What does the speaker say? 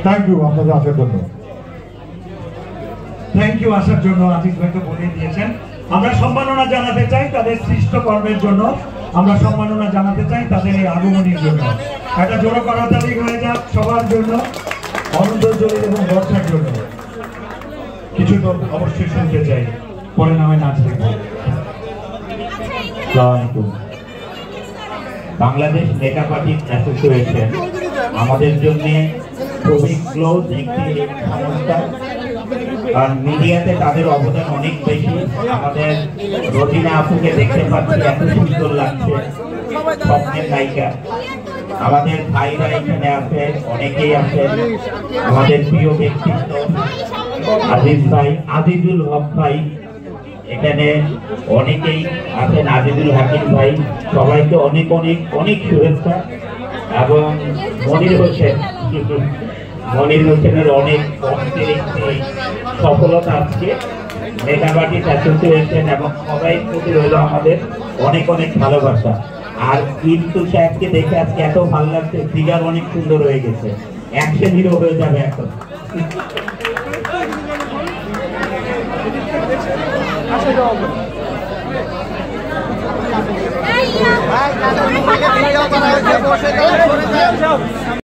Thank you আপনাদের আসার জন্য। থ্যাংক ইউ আসার জন্য। আজিজ ভাই তো বলে দিয়েছেন। আমরা সম্মাননা জানাতে চাই তাদের সৃষ্ট কর্মের জন্য, আমরা সম্মাননা জানাতে চাই তাদের এই আগমনের জন্য। একটা জোড়া করাতালি হয়ে যাক সবার জন্য, অনন্ত জলিল এবং বর্ষার জন্য। কিছু তো অবশ্যই শুনতে চাই, পরে না হয় নাচ দেখব। বাংলাদেশ মেকআপ আর্টিস্ট অ্যাসোসিয়েশন আমাদের জন্য খুবই ক্লোজ একটি সংস্থা, আর মিডিয়াতে তাদের অবদান অনেক বেশি। আমাদের রোজিনা আপুকে দেখতে পাচ্ছি, এত সুন্দর লাগছে, স্বপ্নের নায়িকা। আমাদের ভাইরা এখানে আছে, অনেকেই আছেন, আমাদের প্রিয় ব্যক্তিত্ব আজিজ ভাই, আজিজুল হক ভাই, এখানে অনেকেই আছেন, আজিজুল হাকিম ভাই, সবাইকে অনেক অনেক অনেক শুভেচ্ছা। এবং মনির হোসেনের অনেক কষ্টের একটি সফলতা আজকে মেকআপ আর্টিস্ট অ্যাসোসিয়েশন, এবং সবাই প্রতি রইল আমাদের অনেক অনেক ভালোবাসা। আর কিন্তু সাহেবকে দেখে আজকে এত ভালো লাগছে, ফিগার অনেক সুন্দর হয়ে গেছে, অ্যাকশন হিরো হয়ে যাবে এখন। ভাই